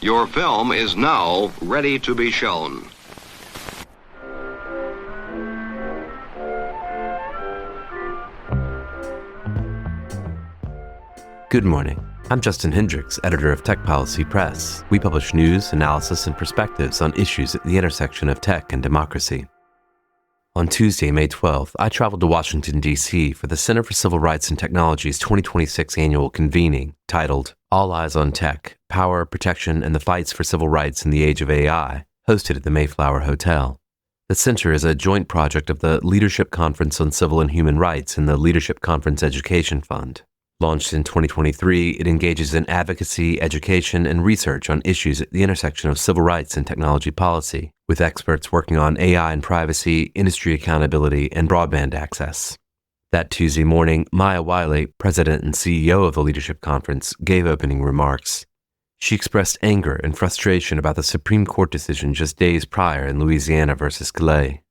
Your film is now ready to be shown. Good morning. I'm Justin Hendrix, editor of Tech Policy Press. We publish news, analysis, and perspectives on issues at the intersection of tech and democracy. On Tuesday, May 12th, I traveled to Washington, D.C. for the Center for Civil Rights and Technology's 2026 annual convening, titled All Eyes on Tech, Power, Protection, and the Fights for Civil Rights in the Age of AI, hosted at the Mayflower Hotel. The center is a joint project of the Leadership Conference on Civil and Human Rights and the Leadership Conference Education Fund. Launched in 2023, it engages in advocacy, education, and research on issues at the intersection of civil rights and technology policy, with experts working on AI and privacy, industry accountability, and broadband access. That Tuesday morning, Maya Wiley, president and CEO of the Leadership Conference, gave opening remarks. She expressed anger and frustration about the Supreme Court decision just days prior in Louisiana versus Calais.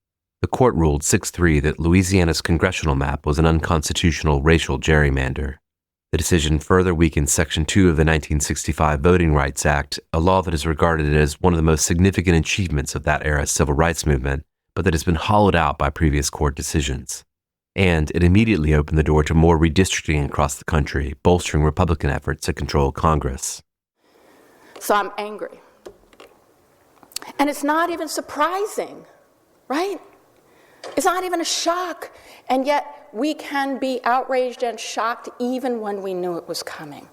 The court ruled 6-3 that Louisiana's congressional map was an unconstitutional racial gerrymander. The decision further weakens Section 2 of the 1965 Voting Rights Act, a law that is regarded as one of the most significant achievements of that era's civil rights movement, but that has been hollowed out by previous court decisions. And it immediately opened the door to more redistricting across the country, bolstering Republican efforts to control Congress. So I'm angry. And it's not even surprising, right? It's not even a shock. And yet we can be outraged and shocked even when we knew it was coming.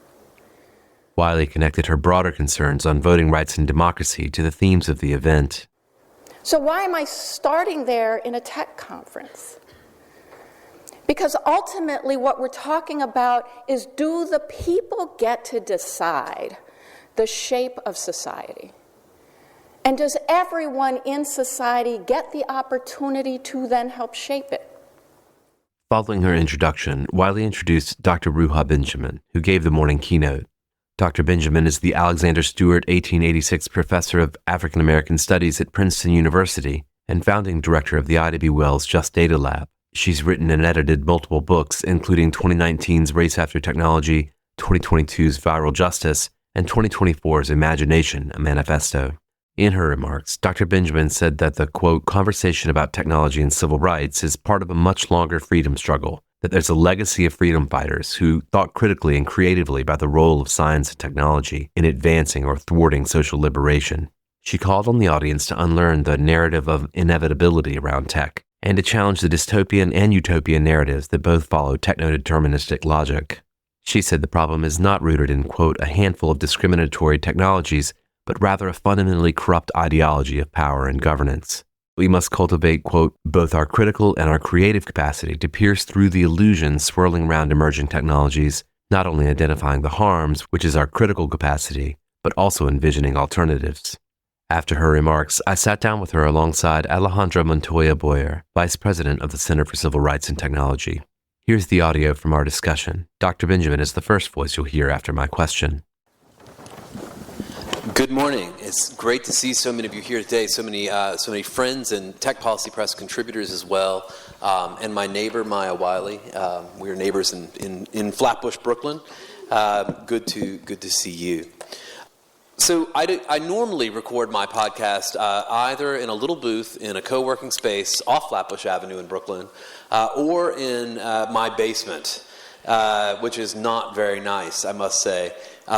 Wiley connected her broader concerns on voting rights and democracy to the themes of the event. So why am I starting there in a tech conference? Because ultimately what we're talking about is, do the people get to decide the shape of society? And does everyone in society get the opportunity to then help shape it? Following her introduction, Wiley introduced Dr. Ruha Benjamin, who gave the morning keynote. Dr. Benjamin is the Alexander Stewart 1886 Professor of African American Studies at Princeton University and founding director of the Ida B. Wells Just Data Lab. She's written and edited multiple books, including 2019's Race After Technology, 2022's Viral Justice, and 2024's Imagination, a Manifesto. In her remarks, Dr. Benjamin said that the, quote, conversation about technology and civil rights is part of a much longer freedom struggle, that there's a legacy of freedom fighters who thought critically and creatively about the role of science and technology in advancing or thwarting social liberation. She called on the audience to unlearn the narrative of inevitability around tech and to challenge the dystopian and utopian narratives that both follow techno-deterministic logic. She said the problem is not rooted in, quote, a handful of discriminatory technologies, but rather a fundamentally corrupt ideology of power and governance. We must cultivate, quote, both our critical and our creative capacity to pierce through the illusions swirling around emerging technologies, not only identifying the harms, which is our critical capacity, but also envisioning alternatives. After her remarks, I sat down with her alongside Alejandra Montoya-Boyer, Vice President of the Center for Civil Rights and Technology. Here's the audio from our discussion. Dr. Benjamin is the first voice you'll hear after my question. Good morning. It's great to see so many of you here today, so many friends and Tech Policy Press contributors as well, and my neighbor, Maya Wiley. We are neighbors in Flatbush, Brooklyn. Good to see you. So I normally record my podcast either in a little booth in a co-working space off Flatbush Avenue in Brooklyn, or in my basement, which is not very nice, I must say.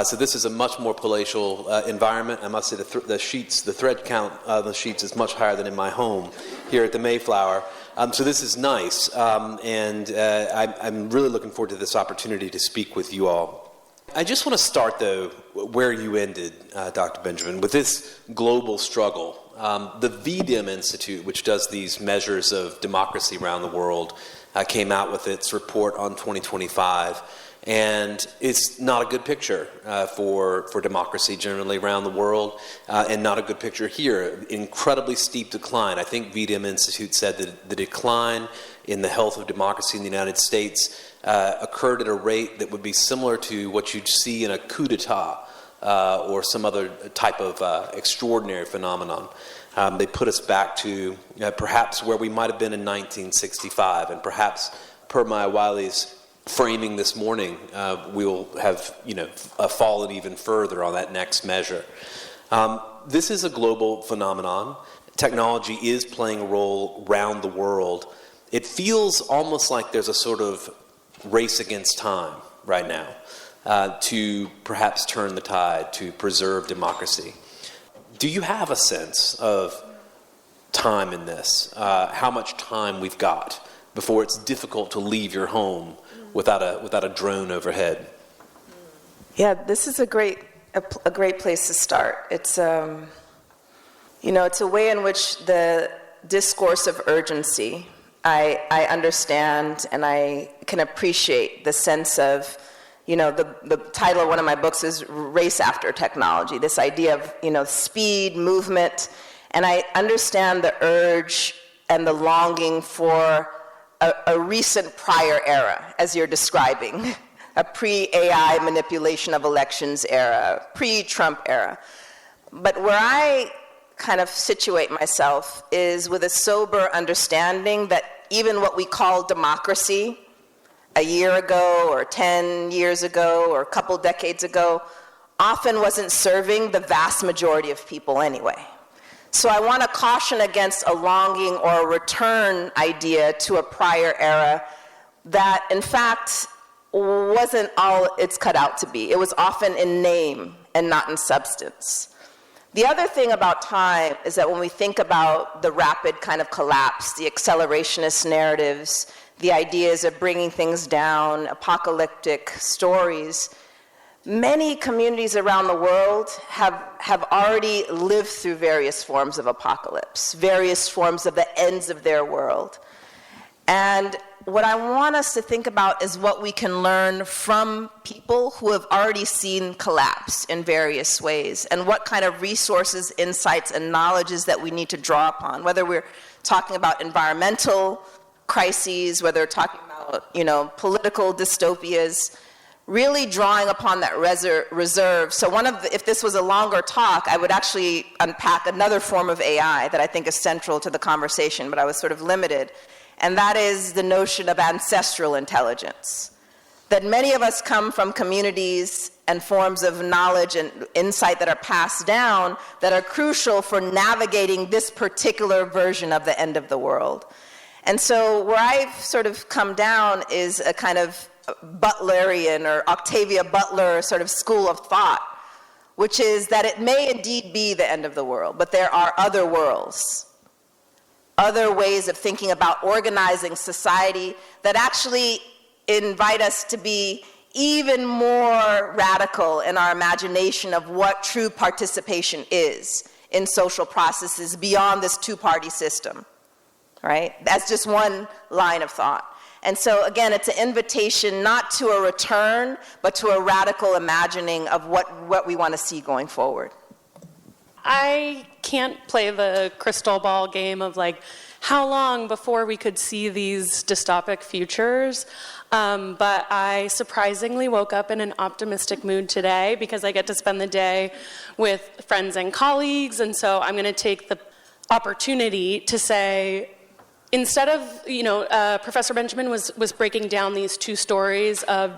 So this is a much more palatial environment. I must say the thread count of the sheets is much higher than in my home here at the Mayflower. So this is nice, and I'm really looking forward to this opportunity to speak with you all. I just want to start, though, where you ended, Dr. Benjamin, with this global struggle. The VDEM Institute, which does these measures of democracy around the world, came out with its report on 2025. And it's not a good picture for democracy generally around the world, and not a good picture here. Incredibly steep decline. I think VDEM Institute said that the decline in the health of democracy in the United States occurred at a rate that would be similar to what you'd see in a coup d'etat or some other type of extraordinary phenomenon. They put us back to perhaps where we might have been in 1965, and perhaps per Maya Wiley's framing this morning, we will have fallen even further on that next measure. This is a global phenomenon. Technology is playing a role around the world. It feels almost like there's a sort of race against time right now to perhaps turn the tide, to preserve democracy. Do you have a sense of time in this? How much time we've got before it's difficult to leave your home without a drone overhead? Yeah, this is a great place to start. It's it's a way in which the discourse of urgency, I understand and I can appreciate the sense of, the title of one of my books is Race After Technology, this idea of, speed, movement, and I understand the urge and the longing for a recent prior era, as you're describing, a pre-AI manipulation of elections era, pre-Trump era. But where I kind of situate myself is with a sober understanding that even what we call democracy a year ago or 10 years ago or a couple decades ago often wasn't serving the vast majority of people anyway. So I want to caution against a longing or a return idea to a prior era that, in fact, wasn't all it's cut out to be. It was often in name and not in substance. The other thing about time is that when we think about the rapid kind of collapse, the accelerationist narratives, the ideas of bringing things down, apocalyptic stories, many communities around the world have already lived through various forms of apocalypse, various forms of the ends of their world. And what I want us to think about is what we can learn from people who have already seen collapse in various ways, and what kind of resources, insights, and knowledges that we need to draw upon, whether we're talking about environmental crises, whether we're talking about, political dystopias, really drawing upon that reserve. So if this was a longer talk, I would actually unpack another form of AI that I think is central to the conversation, but I was sort of limited. And that is the notion of ancestral intelligence. That many of us come from communities and forms of knowledge and insight that are passed down that are crucial for navigating this particular version of the end of the world. And so where I've sort of come down is a kind of Butlerian or Octavia Butler sort of school of thought, which is that it may indeed be the end of the world, but there are other worlds, other ways of thinking about organizing society that actually invite us to be even more radical in our imagination of what true participation is in social processes beyond this two-party system, right? That's just one line of thought. And so, again, it's an invitation not to a return, but to a radical imagining of what we want to see going forward. I can't play the crystal ball game of how long before we could see these dystopic futures, but I surprisingly woke up in an optimistic mood today because I get to spend the day with friends and colleagues, and so I'm going to take the opportunity to say, instead of, Professor Benjamin was breaking down these two stories of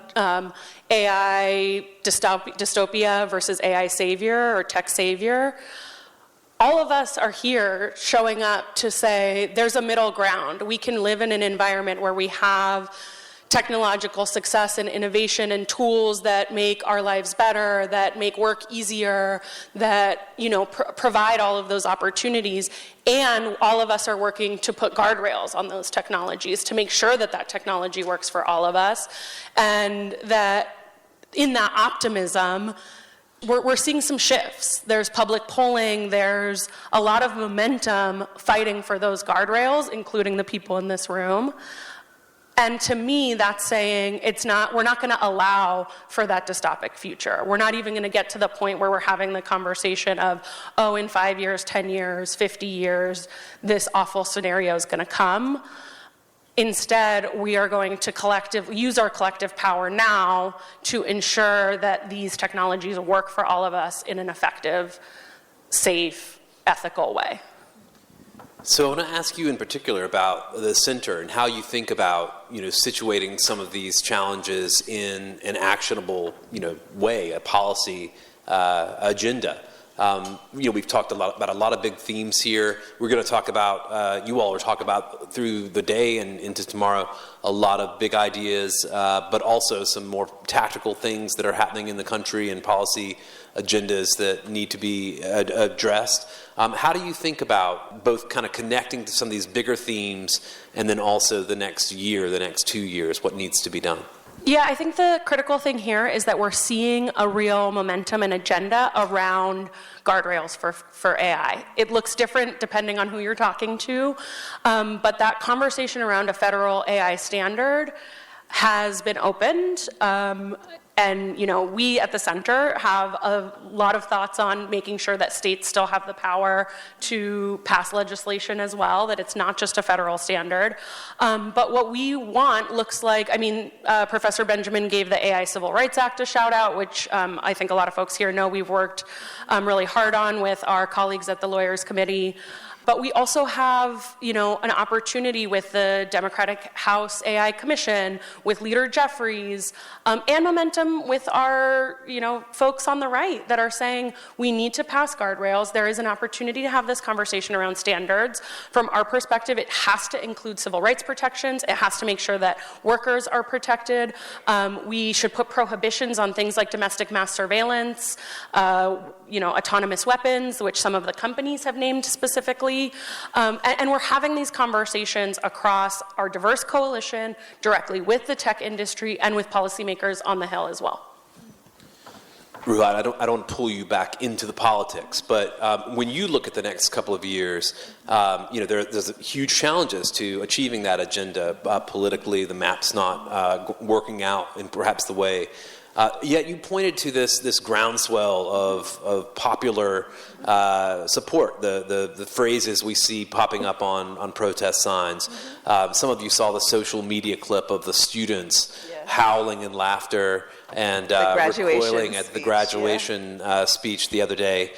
AI dystopia versus AI savior or tech savior. All of us are here showing up to say there's a middle ground. We can live in an environment where we have technological success and innovation and tools that make our lives better, that make work easier, that provide all of those opportunities. And all of us are working to put guardrails on those technologies to make sure that that technology works for all of us. And that in that optimism, we're seeing some shifts. There's public polling, there's a lot of momentum fighting for those guardrails, including the people in this room. And to me, that's saying we're not going to allow for that dystopic future. We're not even going to get to the point where we're having the conversation of, in 5 years, 10 years, 50 years, this awful scenario is going to come. Instead, we are going to use our collective power now to ensure that these technologies work for all of us in an effective, safe, ethical way. So I want to ask you in particular about the center and how you think about, situating some of these challenges in an actionable, way, a policy agenda. We've talked about a lot of big themes here. We're going to talk about, you all are talking about through the day and into tomorrow, a lot of big ideas, but also some more tactical things that are happening in the country and policy agendas that need to be addressed. How do you think about both kind of connecting to some of these bigger themes and then also the next year, the next 2 years, what needs to be done? Yeah, I think the critical thing here is that we're seeing a real momentum and agenda around guardrails for AI. It looks different depending on who you're talking to, but that conversation around a federal AI standard has been opened. And, we at the center have a lot of thoughts on making sure that states still have the power to pass legislation as well, that it's not just a federal standard. But what we want looks like, Professor Benjamin gave the AI Civil Rights Act a shout out, which I think a lot of folks here know we've worked really hard on with our colleagues at the Lawyers Committee. But we also have, an opportunity with the Democratic House AI Commission, with Leader Jeffries, and momentum with our, folks on the right that are saying we need to pass guardrails. There is an opportunity to have this conversation around standards. From our perspective, it has to include civil rights protections. It has to make sure that workers are protected. We should put prohibitions on things like domestic mass surveillance, autonomous weapons, which some of the companies have named specifically. And we're having these conversations across our diverse coalition, directly with the tech industry and with policymakers on the Hill as well. Ruha, I don't want to pull you back into the politics, but when you look at the next couple of years, there's huge challenges to achieving that agenda politically. The map's not working out in perhaps the way. Yet you pointed to this groundswell of popular support, the phrases we see popping up on protest signs. Some of you saw the social media clip of the students howling in laughter and recoiling at the graduation speech the other day.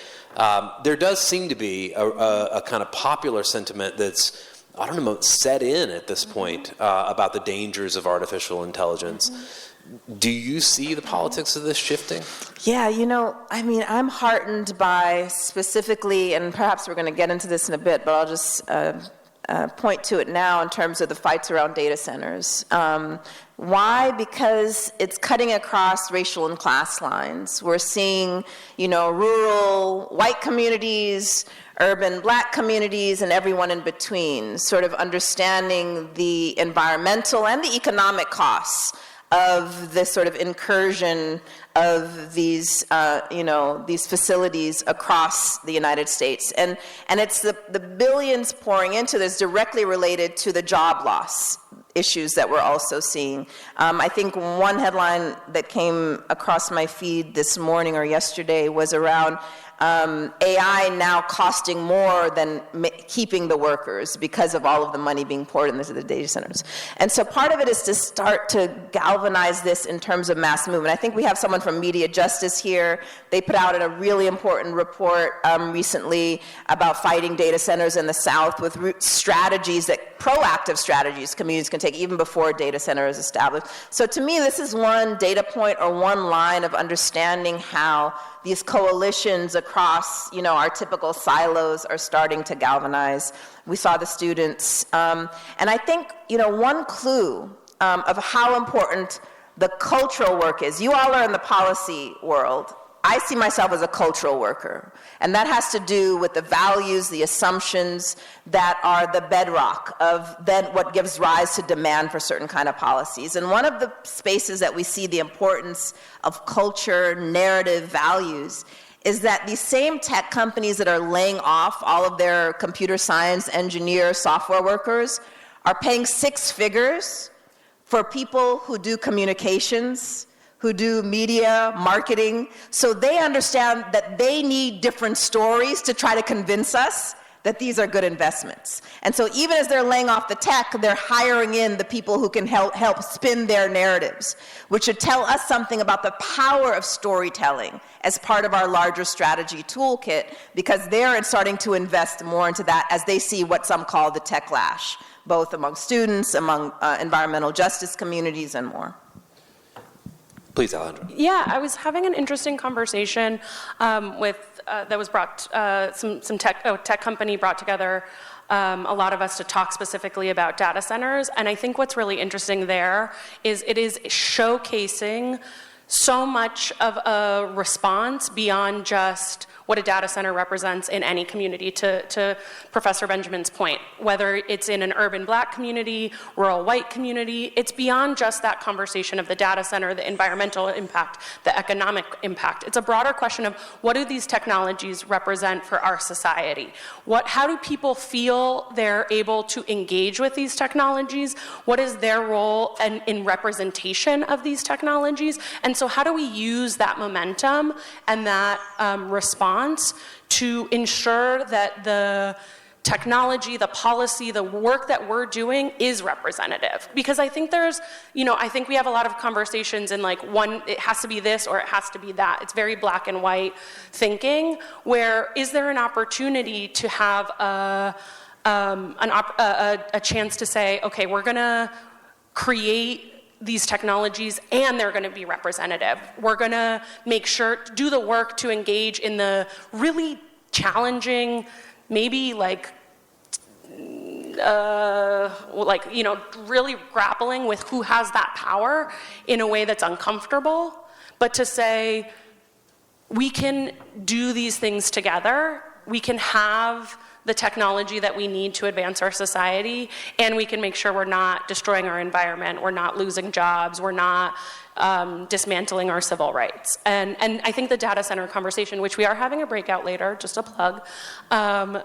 There does seem to be a kind of popular sentiment that's, set in at this point about the dangers of artificial intelligence. Do you see the politics of this shifting? Yeah, I'm heartened by specifically, and perhaps we're going to get into this in a bit, but I'll just point to it now in terms of the fights around data centers. Why? Because it's cutting across racial and class lines. We're seeing, rural white communities, urban black communities, and everyone in between, sort of understanding the environmental and the economic costs of this sort of incursion of these, these facilities across the United States. And it's the billions pouring into this directly related to the job loss issues that we're also seeing. I think one headline that came across my feed this morning or yesterday was around AI now costing more than keeping the workers because of all of the money being poured into the data centers. And so part of it is to start to galvanize this in terms of mass movement. I think we have someone from Media Justice here. They put out a really important report recently about fighting data centers in the South with proactive strategies communities can take even before a data center is established. So to me, this is one data point or one line of understanding how these coalitions across, our typical silos are starting to galvanize. We saw the students. And I think, one clue of how important the cultural work is. You all are in the policy world. I see myself as a cultural worker. And that has to do with the values, the assumptions that are the bedrock of then what gives rise to demand for certain kind of policies. And one of the spaces that we see the importance of culture, narrative, values is that these same tech companies that are laying off all of their computer science, engineer, software workers are paying 6 figures for people who do communications, who do media, marketing, so they understand that they need different stories to try to convince us that these are good investments. And so even as they're laying off the tech, they're hiring in the people who can help spin their narratives, which should tell us something about the power of storytelling as part of our larger strategy toolkit, because they're starting to invest more into that as they see what some call the techlash, both among students, among environmental justice communities, and more. Please, Alejandra. Yeah, I was having an interesting conversation that was brought, some tech company brought together a lot of us to talk specifically about data centers. And I think what's really interesting there is it is showcasing so much of a response beyond just what a data center represents in any community, to Professor Benjamin's point. Whether it's in an urban black community, rural white community, it's beyond just that conversation of the data center, the environmental impact, the economic impact. It's a broader question of what do these technologies represent for our society? How do people feel they're able to engage with these technologies? What is their role in representation of these technologies? And so how do we use that momentum and that response to ensure that the technology, the policy, the work that we're doing is representative? Because I think I think we have a lot of conversations in like it has to be this or it has to be that. It's very black and white thinking, where is there an opportunity to have a chance to say, okay, we're gonna create these technologies and they're going to be representative. We're going to make sure to do the work to engage in the really challenging, maybe really grappling with who has that power in a way that's uncomfortable, but to say we can do these things together. We can have the technology that we need to advance our society, and we can make sure we're not destroying our environment, we're not losing jobs, we're not dismantling our civil rights. And I think the data center conversation, which we are having a breakout later, just a plug, I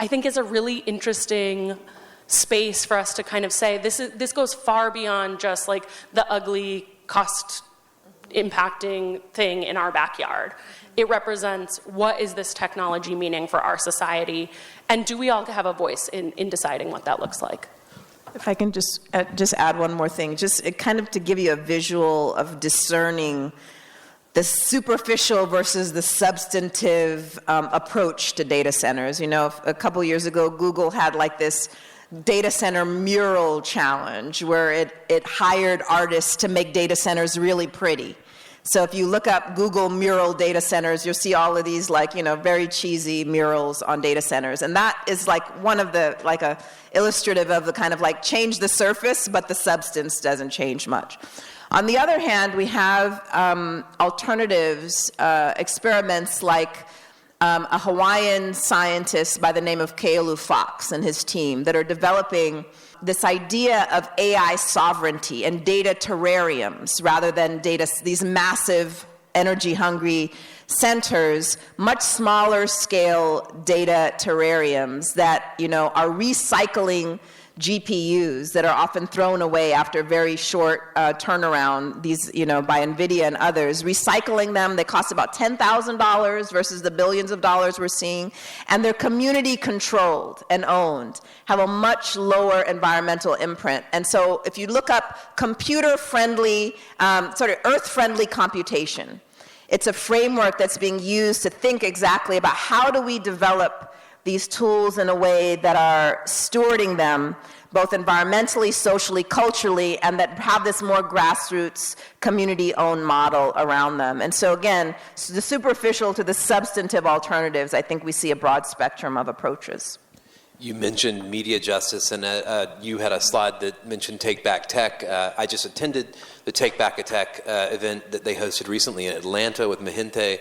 think is a really interesting space for us to kind of say, this goes far beyond just like the ugly cost impacting thing in our backyard. It represents what is this technology meaning for our society, and do we all have a voice in deciding what that looks like? If I can just add one more thing, just kind of to give you a visual of discerning the superficial versus the substantive approach to data centers. You know, a couple years ago, Google had like this data center mural challenge where it hired artists to make data centers really pretty. So if you look up Google mural data centers, you'll see all of these very cheesy murals on data centers. And that is like one of the, a illustrative of the kind of change the surface, but the substance doesn't change much. On the other hand, we have alternatives, experiments like a Hawaiian scientist by the name of Keolu Fox and his team that are developing this idea of AI sovereignty and data terrariums rather than these massive energy-hungry centers, much smaller scale data terrariums that are recycling GPUs that are often thrown away after very short turnaround, these, by NVIDIA and others, recycling them. They cost about $10,000 versus the billions of dollars we're seeing. And they're community controlled and owned, have a much lower environmental imprint. And so if you look up computer-friendly, sort of earth-friendly computation, it's a framework that's being used to think exactly about how do we develop these tools in a way that are stewarding them both environmentally, socially, culturally, and that have this more grassroots, community-owned model around them. And so again, the superficial to the substantive alternatives, I think we see a broad spectrum of approaches. You mentioned media justice, and you had a slide that mentioned Take Back Tech. I just attended the Take Back a Tech event that they hosted recently in Atlanta with Mahinte.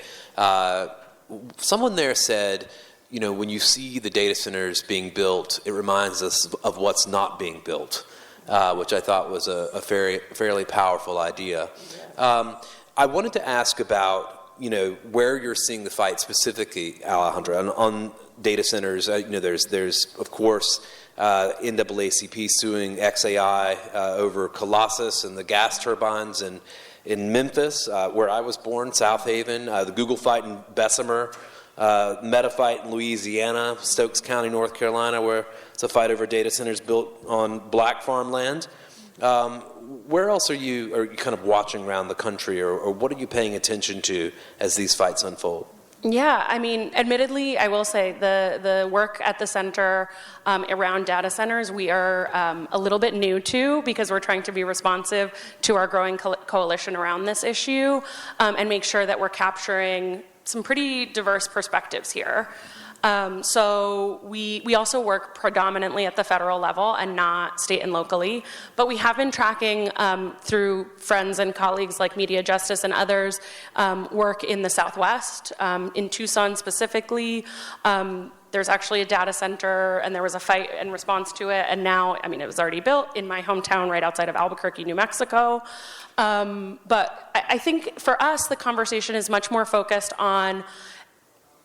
Someone there said, when you see the data centers being built, it reminds us of what's not being built, which I thought was a fairly powerful idea. I wanted to ask about, where you're seeing the fight specifically, Alejandra, on data centers. There's of course NAACP suing XAI over Colossus and the gas turbines in Memphis, where I was born, South Haven, the Google fight in Bessemer, Meta fight in Louisiana, Stokes County, North Carolina, where it's a fight over data centers built on black farmland. Where else are you kind of watching around the country, or what are you paying attention to as these fights unfold? Yeah, I mean, admittedly, I will say the work at the center around data centers, we are a little bit new to, because we're trying to be responsive to our growing coalition around this issue and make sure that we're capturing some pretty diverse perspectives here. So we also work predominantly at the federal level and not state and locally, but we have been tracking through friends and colleagues like Media Justice and others work in the Southwest, in Tucson specifically. There's actually a data center, and there was a fight in response to it, and now, I mean, it was already built in my hometown right outside of Albuquerque, New Mexico. But I think for us, the conversation is much more focused on,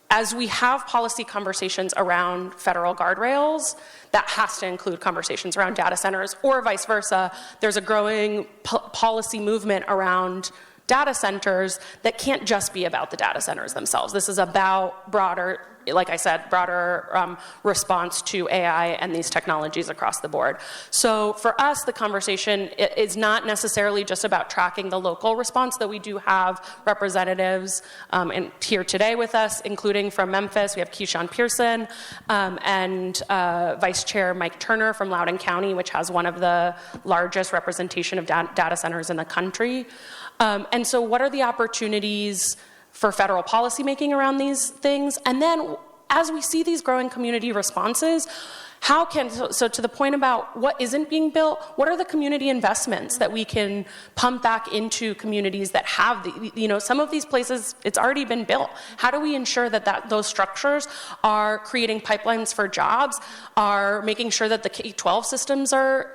as we have policy conversations around federal guardrails, that has to include conversations around data centers, or vice versa. There's a growing policy movement around data centers that can't just be about the data centers themselves. This is about broader, like I said, broader response to AI and these technologies across the board. So for us, the conversation is not necessarily just about tracking the local response, though we do have representatives here today with us, including from Memphis. We have Keyshawn Pearson and Vice Chair Mike Turner from Loudoun County, which has one of the largest representation of data centers in the country. And so what are the opportunities for federal policymaking around these things? And then as we see these growing community responses, so to the point about what isn't being built, what are the community investments that we can pump back into communities that have some of these places, it's already been built. How do we ensure that those structures are creating pipelines for jobs, are making sure that the K-12 systems are,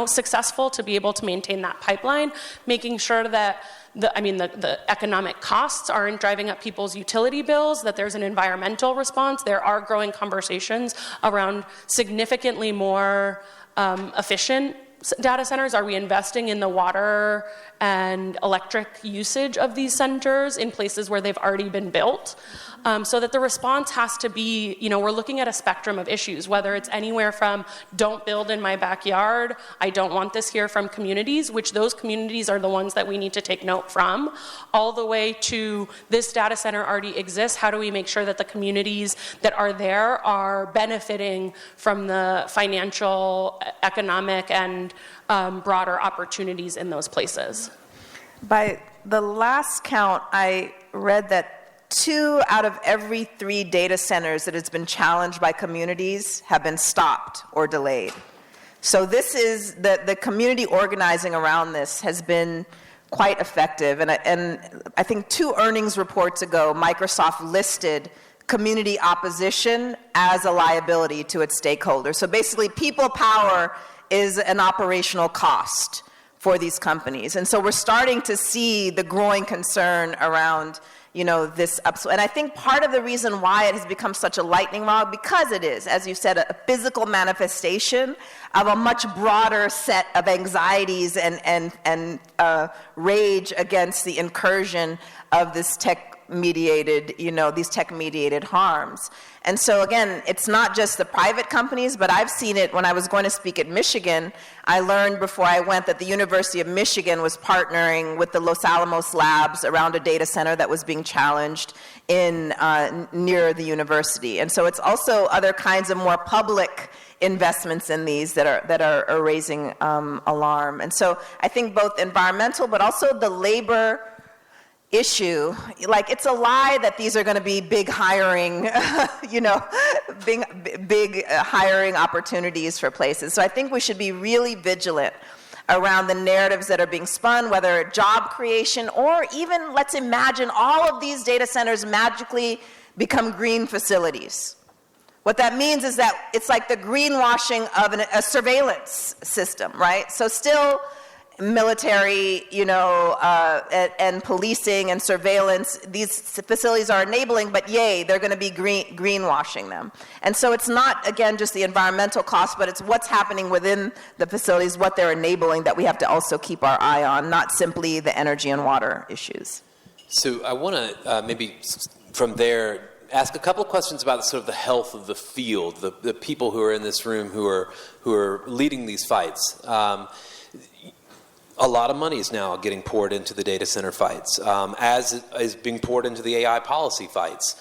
successful to be able to maintain that pipeline, making sure that the economic costs aren't driving up people's utility bills, that there's an environmental response. There are growing conversations around significantly more efficient data centers. Are we investing in the water and electric usage of these centers in places where they've already been built? So that the response has to be, we're looking at a spectrum of issues, whether it's anywhere from don't build in my backyard, I don't want this here, from communities, which those communities are the ones that we need to take note from, all the way to this data center already exists. How do we make sure that the communities that are there are benefiting from the financial, economic, and broader opportunities in those places? By the last count, I read that 2 out of every 3 data centers that has been challenged by communities have been stopped or delayed. So this is, the community organizing around this has been quite effective. And I think 2 earnings reports ago, Microsoft listed community opposition as a liability to its stakeholders. So basically, people power is an operational cost for these companies. And so we're starting to see the growing concern around this upswing. And I think part of the reason why it has become such a lightning rod, because it is, as you said, a physical manifestation of a much broader set of anxieties and rage against the incursion of this tech-mediated, these tech-mediated harms. And so again, it's not just the private companies, but I've seen it when I was going to speak at Michigan. I learned before I went that the University of Michigan was partnering with the Los Alamos labs around a data center that was being challenged in near the university. And so it's also other kinds of more public investments in these that are raising alarm. And so I think both environmental, but also the labor issue, like it's a lie that these are going to be big hiring, big hiring opportunities for places. So I think we should be really vigilant around the narratives that are being spun, whether job creation or even, let's imagine all of these data centers magically become green facilities. What that means is that it's like the greenwashing of a surveillance system, right? So still military, and policing and surveillance, these facilities are enabling, but they're going to be greenwashing them. And so it's not, again, just the environmental cost, but it's what's happening within the facilities, what they're enabling, that we have to also keep our eye on, not simply the energy and water issues. So I want to maybe from there ask a couple of questions about sort of the health of the field, the people who are in this room who are leading these fights. A lot of money is now getting poured into the data center fights, as it is being poured into the AI policy fights.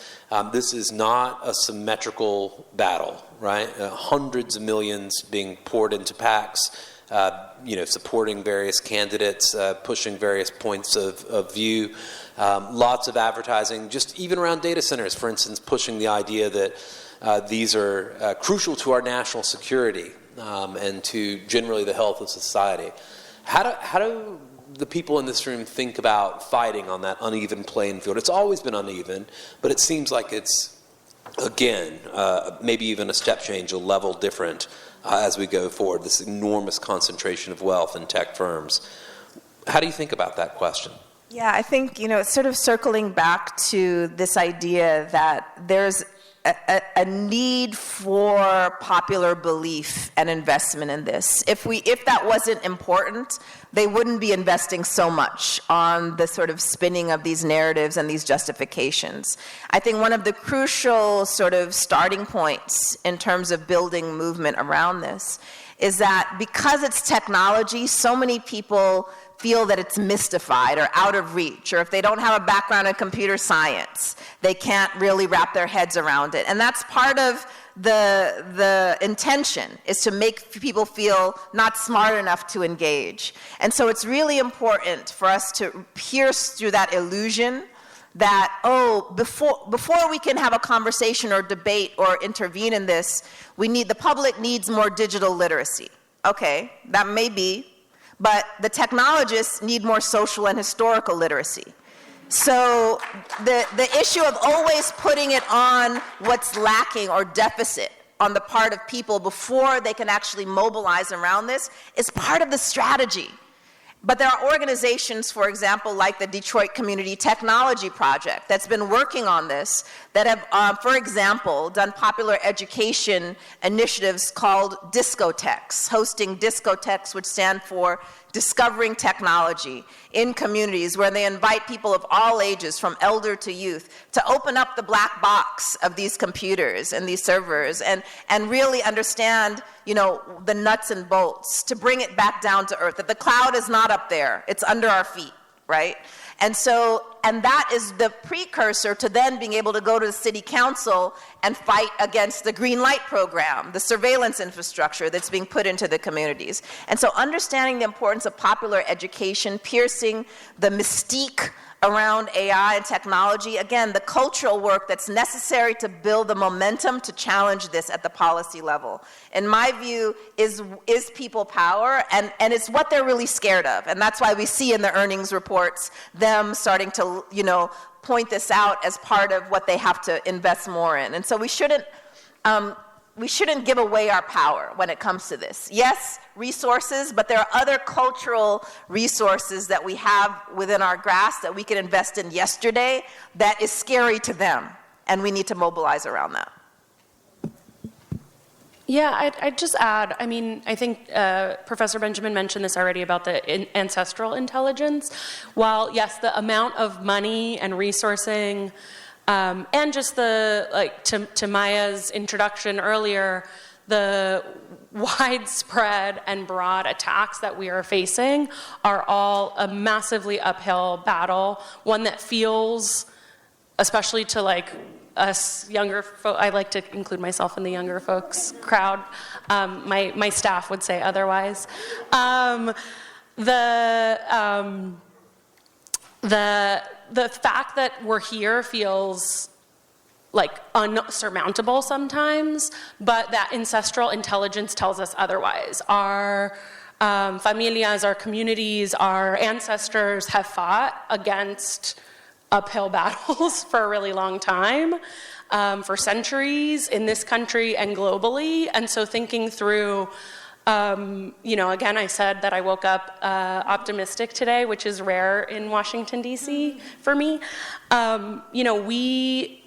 This is not a symmetrical battle, right? Hundreds of millions being poured into PACs, supporting various candidates, pushing various points of view. Lots of advertising, just even around data centers, for instance, pushing the idea that these are crucial to our national security and to generally the health of society. How do the people in this room think about fighting on that uneven playing field? It's always been uneven, but it seems like it's, again, maybe even a step change, a level different as we go forward, this enormous concentration of wealth in tech firms. How do you think about that question? Yeah, I think, sort of circling back to this idea that there's a need for popular belief and investment in this. If that wasn't important, they wouldn't be investing so much on the sort of spinning of these narratives and these justifications. I think one of the crucial sort of starting points in terms of building movement around this is that because it's technology, so many people feel that it's mystified or out of reach, or if they don't have a background in computer science, they can't really wrap their heads around it. And that's part of the intention, is to make people feel not smart enough to engage. And so it's really important for us to pierce through that illusion that, before we can have a conversation or debate or intervene in this, the public needs more digital literacy. Okay, that may be, but the technologists need more social and historical literacy. So the issue of always putting it on what's lacking or deficit on the part of people before they can actually mobilize around this is part of the strategy. But there are organizations, for example, like the Detroit Community Technology Project that's been working on this, that have, for example, done popular education initiatives called discotheques, hosting discotheques, which stand for Discovering Technology, in communities where they invite people of all ages, from elder to youth, to open up the black box of these computers and these servers and really understand, the nuts and bolts, to bring it back down to earth, that the cloud is not up there, it's under our feet, right? And that is the precursor to then being able to go to the city council and fight against the green light program, the surveillance infrastructure that's being put into the communities. And so understanding the importance of popular education, piercing the mystique around AI and technology, again, the cultural work that's necessary to build the momentum to challenge this at the policy level, in my view, is people power, and it's what they're really scared of. And that's why we see in the earnings reports them starting to, point this out as part of what they have to invest more in. And so we shouldn't give away our power when it comes to this. Yes, resources, but there are other cultural resources that we have within our grasp that we can invest in yesterday that is scary to them, and we need to mobilize around that. Yeah, I'd just add, I think Professor Benjamin mentioned this already about the ancestral intelligence. While, yes, the amount of money and resourcing, and just to Maya's introduction earlier, the widespread and broad attacks that we are facing are all a massively uphill battle, one that feels, especially to us younger folks, I like to include myself in the younger folks crowd. My staff would say otherwise. The fact that we're here feels unsurmountable sometimes, but that ancestral intelligence tells us otherwise. Our familias, our communities, our ancestors have fought against uphill battles for a really long time, for centuries in this country and globally. And so thinking through, again, I said that I woke up optimistic today, which is rare in Washington, D.C. for me. We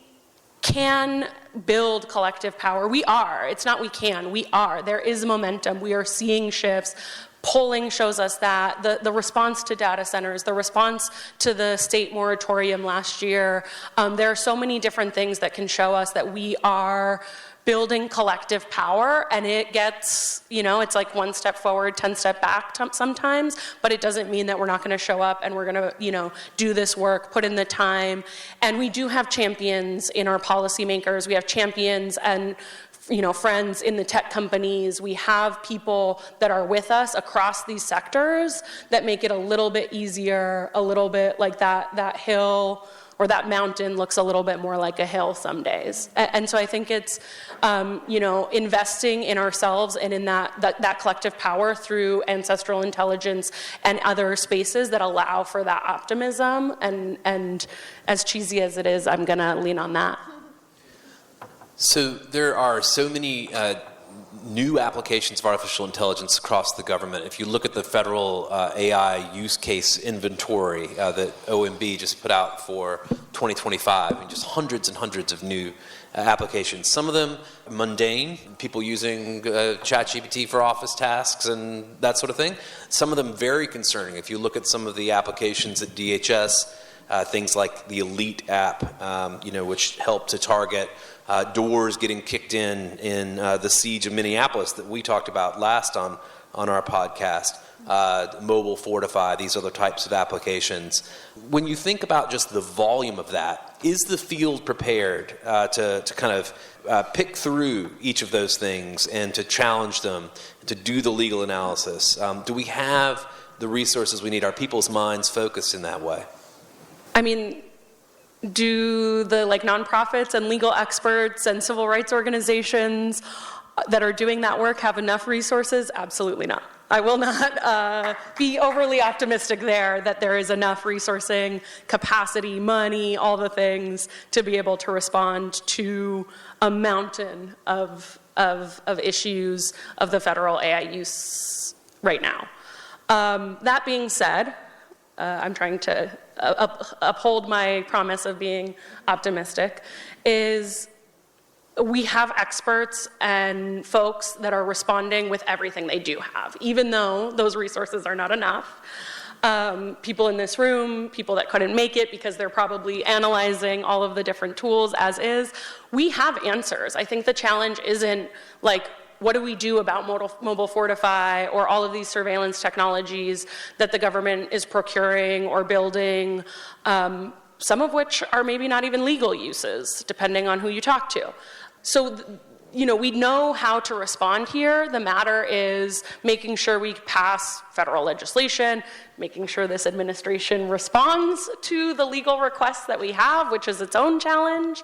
can build collective power. We are. It's not we can. We are. There is momentum. We are seeing shifts. polling shows us that. The response to data centers, the response to the state moratorium last year, there are so many different things that can show us that we are building collective power, and it gets, it's like 1 step forward, 10 step back sometimes, but it doesn't mean that we're not going to show up and we're going to, do this work, put in the time. And we do have champions in our policymakers. We have champions and friends in the tech companies. We have people that are with us across these sectors that make it a little bit easier, a little bit like that hill or that mountain looks a little bit more like a hill some days. And so I think it's, investing in ourselves and in that collective power through ancestral intelligence and other spaces that allow for that optimism. And as cheesy as it is, I'm going to lean on that. So there are so many new applications of artificial intelligence across the government. If you look at the federal AI use case inventory that OMB just put out for 2025, and just hundreds and hundreds of new applications. Some of them mundane, people using ChatGPT for office tasks and that sort of thing. Some of them very concerning. If you look at some of the applications at DHS, things like the Elite app, which help to target doors getting kicked in the siege of Minneapolis that we talked about last on our podcast, Mobile Fortify, these other types of applications. When you think about just the volume of that, is the field prepared to kind of pick through each of those things and to challenge them, to do the legal analysis? Do we have the resources we need? Are people's minds focused in that way? I mean, do the nonprofits and legal experts and civil rights organizations that are doing that work have enough resources? Absolutely not. I will not be overly optimistic there that there is enough resourcing, capacity, money, all the things to be able to respond to a mountain of issues of the federal AI use right now. That being said, I'm trying to uphold my promise of being optimistic, is we have experts and folks that are responding with everything they do have, even though those resources are not enough. People in this room, people that couldn't make it because they're probably analyzing all of the different tools as is, we have answers. I think the challenge isn't what do we do about Mobile Fortify or all of these surveillance technologies that the government is procuring or building, some of which are maybe not even legal uses, depending on who you talk to. So, we know how to respond here. The matter is making sure we pass federal legislation, making sure this administration responds to the legal requests that we have, which is its own challenge.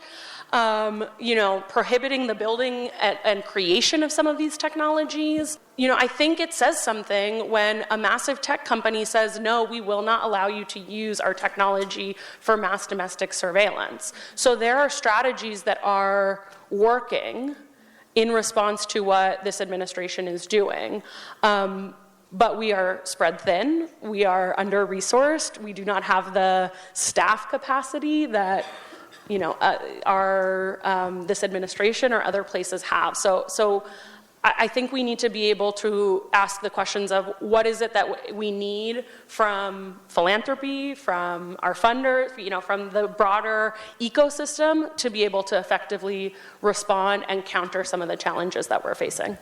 Prohibiting the building and creation of some of these technologies. I think it says something when a massive tech company says, no, we will not allow you to use our technology for mass domestic surveillance. So there are strategies that are working in response to what this administration is doing. But we are spread thin. We are under-resourced. We do not have the staff capacity that this administration or other places have. So I think we need to be able to ask the questions of what is it that we need from philanthropy, from our funders, from the broader ecosystem to be able to effectively respond and counter some of the challenges that we're facing.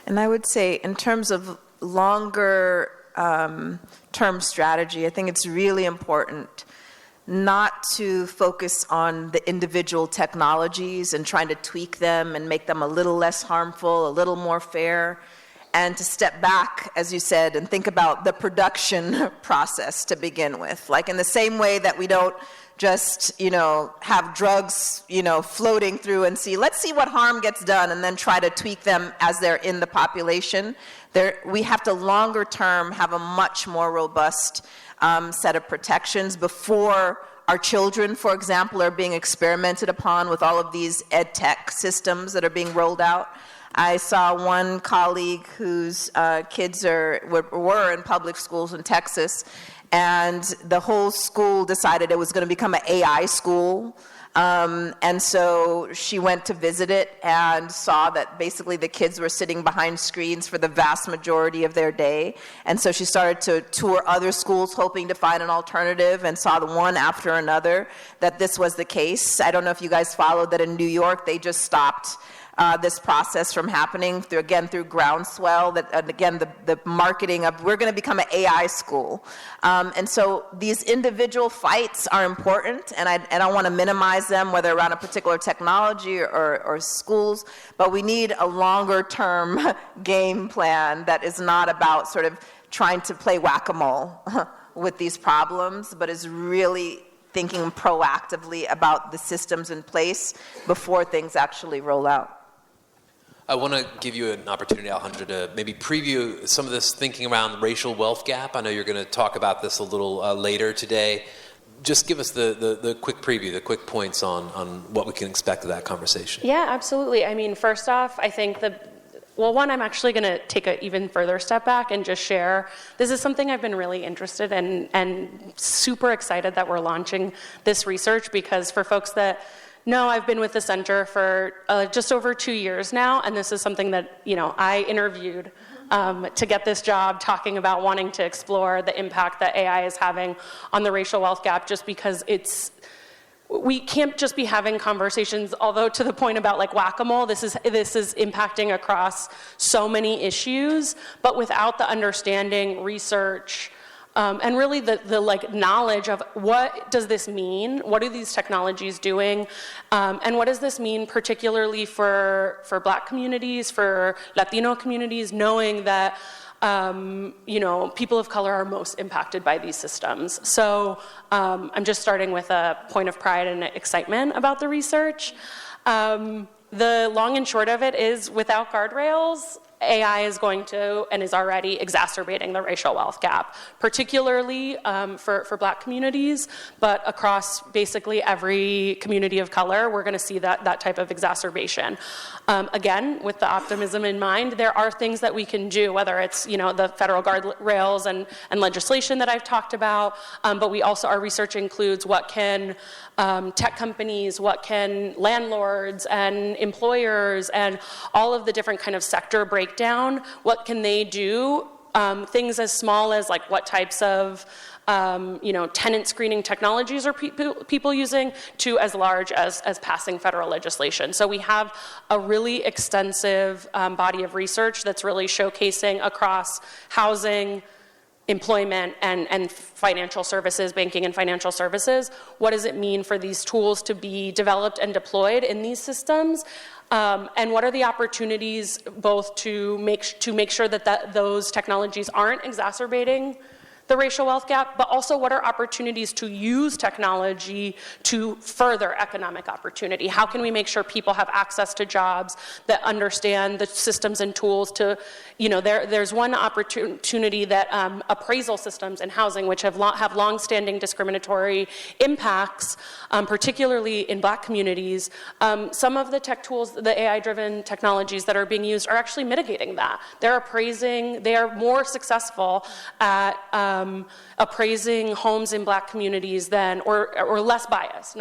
And I would say in terms of longer term strategy, I think it's really important not to focus on the individual technologies and trying to tweak them and make them a little less harmful, a little more fair, and to step back, as you said, and think about the production process to begin with. In the same way that we don't just, have drugs, floating through and let's see what harm gets done and then try to tweak them as they're in the population. We have to longer term have a much more robust set of protections before our children, for example, are being experimented upon with all of these ed tech systems that are being rolled out. I saw one colleague whose kids were in public schools in Texas, and the whole school decided it was going to become an AI school. And so she went to visit it and saw that basically the kids were sitting behind screens for the vast majority of their day. And so she started to tour other schools hoping to find an alternative, and saw the one after another that this was the case. I don't know if you guys followed that in New York, they just stopped this process from happening through groundswell, that again, the marketing of we're going to become an AI school. And so these individual fights are important, and I don't want to minimize them, whether around a particular technology or schools, but we need a longer term game plan that is not about sort of trying to play whack-a-mole with these problems, but is really thinking proactively about the systems in place before things actually roll out. I want to give you an opportunity, Alejandra, to maybe preview some of this thinking around the racial wealth gap. I know you're going to talk about this a little later today. Just give us the quick preview, the quick points on what we can expect of that conversation. Yeah, absolutely. I mean, first off, I think one, I'm actually going to take an even further step back and just share. This is something I've been really interested in and super excited that we're launching this research, because for folks that know, I've been with the center for just over 2 years now, and this is something that I interviewed to get this job, talking about wanting to explore the impact that AI is having on the racial wealth gap, just because we can't just be having conversations, although to the point about like whack-a-mole, this is impacting across so many issues, but without the understanding, research, and really the like knowledge of what does this mean, what are these technologies doing, and what does this mean particularly for Black communities, for Latino communities, knowing that people of color are most impacted by these systems. So I'm just starting with a point of pride and excitement about the research. The long and short of it is, without guardrails, AI is going to and is already exacerbating the racial wealth gap, particularly for Black communities, but across basically every community of color, we're going to see that type of exacerbation. Again, with the optimism in mind, there are things that we can do, whether it's the federal guardrails and legislation that I've talked about, but we also, our research includes what can tech companies, what can landlords and employers and all of the different kind of sector breakdown, what can they do? Things as small as like what types of tenant screening technologies are people using, to as large as passing federal legislation. So we have a really extensive body of research that's really showcasing across housing, employment, and financial services, banking and financial services. What does it mean for these tools to be developed and deployed in these systems? And what are the opportunities both to make sure that those technologies aren't exacerbating the racial wealth gap, but also what are opportunities to use technology to further economic opportunity? How can we make sure people have access to jobs, that understand the systems and tools to, there's one opportunity that appraisal systems in housing, which have long-standing discriminatory impacts, particularly in Black communities. Some of the tech tools, the AI-driven technologies that are being used are actually mitigating that. They are more successful at appraising homes in Black communities than, or less biased,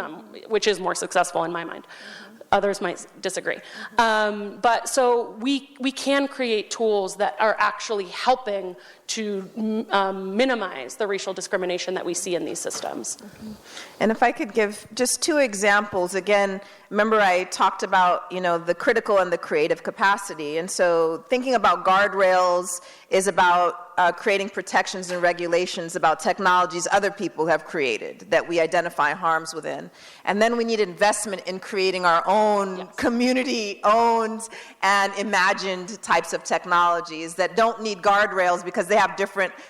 which is more successful in my mind. Others might disagree. But so we can create tools that are actually helping to minimize the racial discrimination that we see in these systems. And if I could give just two examples, again, remember I talked about, the critical and the creative capacity. And so thinking about guardrails is about creating protections and regulations about technologies other people have created that we identify harms within. And then we need investment in creating our own community-owned and imagined types of technologies that don't need guardrails because they have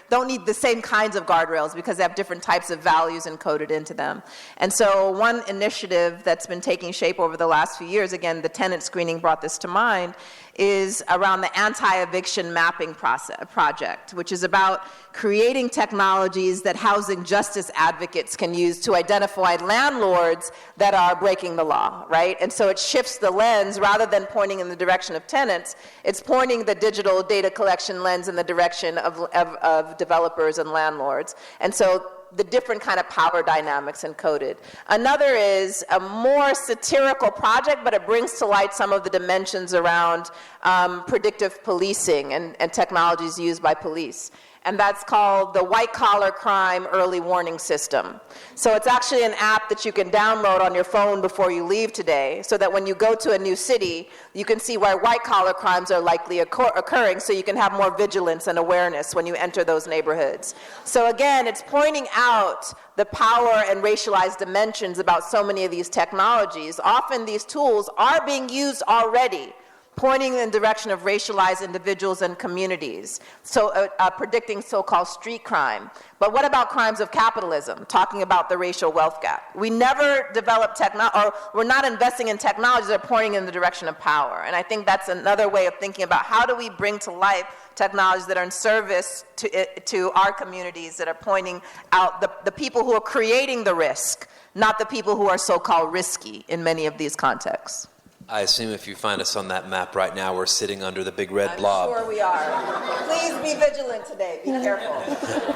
don't need the same kinds of guardrails because they have different types of values encoded into them. And so one initiative that's been taking shape over the last few years, again, the tenant screening brought this to mind, is around the anti-eviction mapping project, which is about creating technologies that housing justice advocates can use to identify landlords that are breaking the law, right? And so it shifts the lens, rather than pointing in the direction of tenants, it's pointing the digital data collection lens in the direction of developers and landlords. And so the different kind of power dynamics encoded. Another is a more satirical project, but it brings to light some of the dimensions around predictive policing and technologies used by police. And that's called the White Collar Crime Early Warning System. So it's actually an app that you can download on your phone before you leave today, so that when you go to a new city, you can see where white collar crimes are likely occurring, so you can have more vigilance and awareness when you enter those neighborhoods. So again, it's pointing out the power and racialized dimensions about so many of these technologies. Often these tools are being used already, pointing in the direction of racialized individuals and communities, so predicting so-called street crime. But what about crimes of capitalism, talking about the racial wealth gap? We never develop or we're not investing in technologies that are pointing in the direction of power. And I think that's another way of thinking about how do we bring to life technologies that are in service to our communities, that are pointing out the people who are creating the risk, not the people who are so-called risky in many of these contexts. I assume if you find us on that map right now, we're sitting under the big red blob. I'm sure we are. Please be vigilant today. Be careful.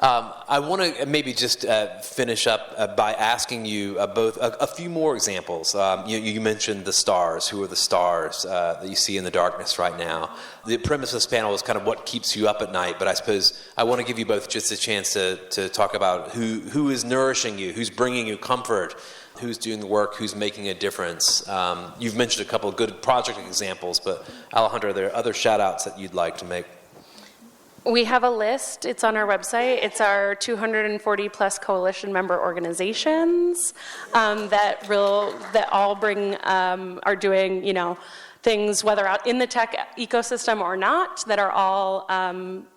I want to maybe just finish up by asking you both a few more examples. You mentioned the stars. Who are the stars that you see in the darkness right now? The premise of this panel is kind of what keeps you up at night, but I suppose I want to give you both just a chance to talk about who is nourishing you, who's bringing you comfort, who's doing the work, who's making a difference. You've mentioned a couple of good project examples, but Alejandra, are there other shout-outs that you'd like to make? We have a list. It's on our website. It's our 240 plus coalition member organizations that all bring are doing things, whether out in the tech ecosystem or not, that are all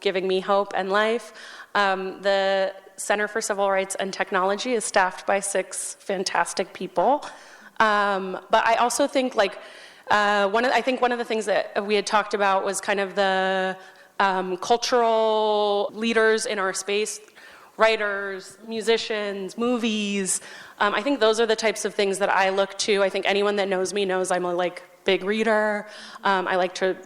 giving me hope and life. The Center for Civil Rights and Technology is staffed by 6 fantastic people. But I also think one of the things that we had talked about was kind of the cultural leaders in our space, writers, musicians, movies. I think those are the types of things that I look to. I think anyone that knows me knows I'm a big reader. I like to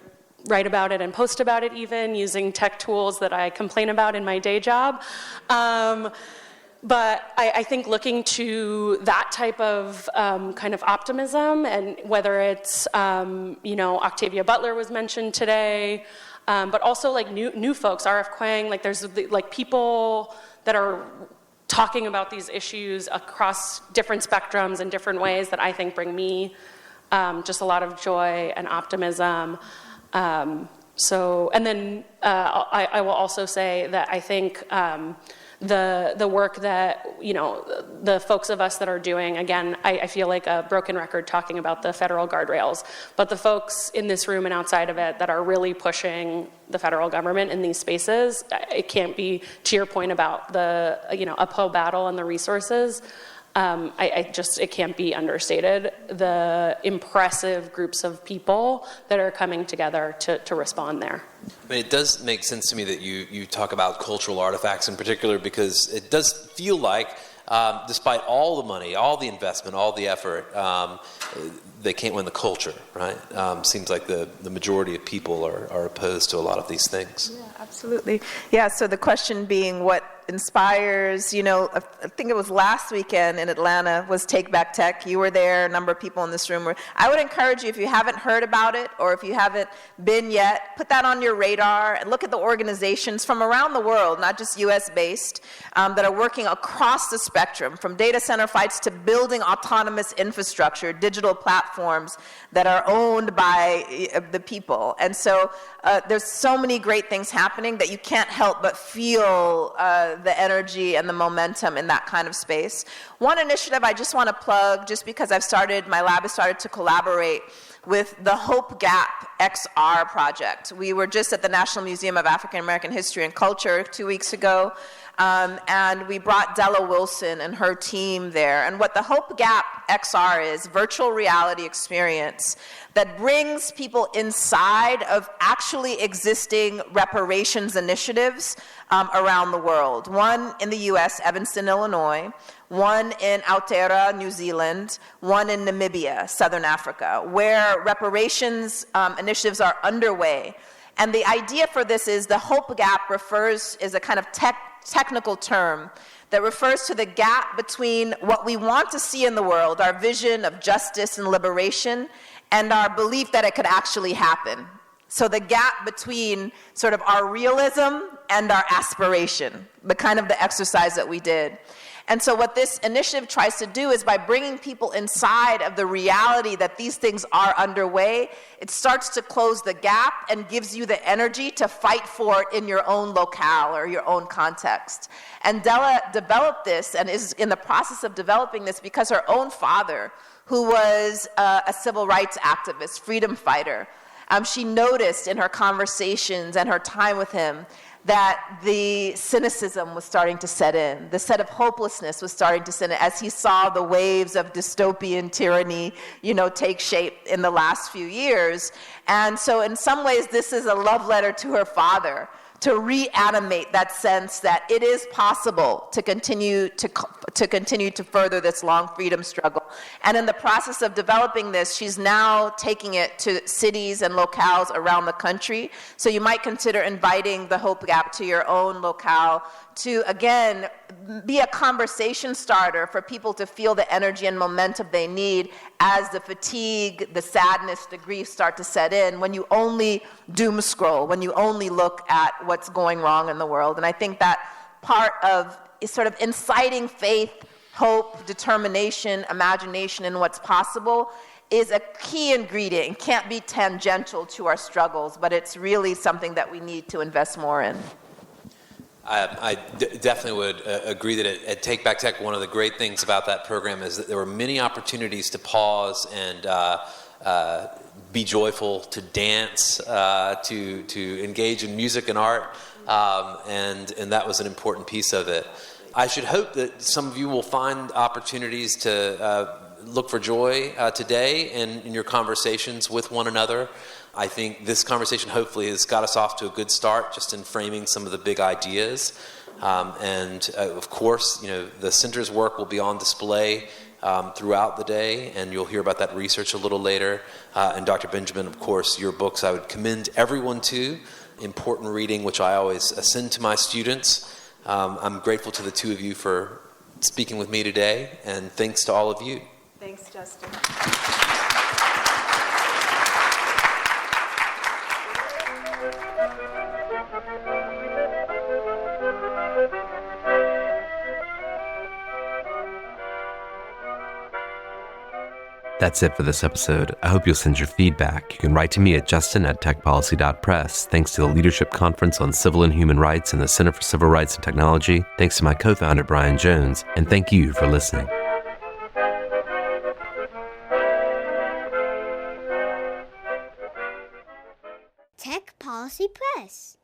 write about it and post about it, even using tech tools that I complain about in my day job. But I think looking to that type of kind of optimism, and whether it's Octavia Butler was mentioned today, but also new folks, R.F. Kuang, there's people that are talking about these issues across different spectrums and different ways that I think bring me just a lot of joy and optimism. And then I will also say that I think the work that, the folks of us that are doing, again, I feel like a broken record talking about the federal guardrails, but the folks in this room and outside of it that are really pushing the federal government in these spaces, it can't be, to your point about the, uphill battle and the resources, it can't be understated, the impressive groups of people that are coming together to respond there. I mean, it does make sense to me that you talk about cultural artifacts in particular, because it does feel like, despite all the money, all the investment, all the effort, they can't win the culture, right? Seems like the majority of people are opposed to a lot of these things. Yeah, absolutely. Yeah, so the question being what inspires, I think it was last weekend in Atlanta was Take Back Tech. You were there, a number of people in this room were. I would encourage you, if you haven't heard about it or if you haven't been yet, put that on your radar and look at the organizations from around the world, not just US-based, that are working across the spectrum, from data center fights to building autonomous infrastructure, digital platforms that are owned by the people. And so there's so many great things happening that you can't help but feel the energy and the momentum in that kind of space. One initiative I just want to plug, just because my lab has started to collaborate with the Hope Gap XR project. We were just at the National Museum of African American History and Culture 2 weeks ago, and we brought Della Wilson and her team there. And what the Hope Gap XR is, virtual reality experience that brings people inside of actually existing reparations initiatives around the world. One in the US, Evanston, Illinois, one in Aotearoa, New Zealand, one in Namibia, Southern Africa, where reparations initiatives are underway. And the idea for this is the hope gap is a kind of technical term that refers to the gap between what we want to see in the world, our vision of justice and liberation, and our belief that it could actually happen. So the gap between sort of our realism and our aspiration, the kind of the exercise that we did. And so what this initiative tries to do is by bringing people inside of the reality that these things are underway, it starts to close the gap and gives you the energy to fight for it in your own locale or your own context. And Della developed this and is in the process of developing this because her own father, who was a civil rights activist, freedom fighter, she noticed in her conversations and her time with him that the cynicism was starting to set in. The set of hopelessness was starting to set in as he saw the waves of dystopian tyranny, take shape in the last few years. And so in some ways, this is a love letter to her father, to reanimate that sense that it is possible to continue to further this long freedom struggle. And in the process of developing this, she's now taking it to cities and locales around the country. So you might consider inviting the Hope Gap to your own locale to, again, be a conversation starter for people to feel the energy and momentum they need as the fatigue, the sadness, the grief start to set in, when you only doom scroll, when you only look at what's going wrong in the world. And I think that part of is sort of inciting faith, hope, determination, imagination in what's possible is a key ingredient. It can't be tangential to our struggles, but it's really something that we need to invest more in. I definitely would agree that at Take Back Tech, one of the great things about that program is that there were many opportunities to pause and be joyful, to dance, to engage in music and art, and that was an important piece of it. I should hope that some of you will find opportunities to look for joy today in your conversations with one another. I think this conversation hopefully has got us off to a good start just in framing some of the big ideas. And of course, the center's work will be on display throughout the day, and you'll hear about that research a little later. And Dr. Benjamin, of course, your books I would commend everyone to. Important reading, which I always send to my students. I'm grateful to the two of you for speaking with me today, and thanks to all of you. Thanks, Justin. That's it for this episode. I hope you'll send your feedback. You can write to me at justin@techpolicy.press. Thanks to the Leadership Conference on Civil and Human Rights and the Center for Civil Rights and Technology. Thanks to my co-founder, Brian Jones. And thank you for listening. Tech Policy Press.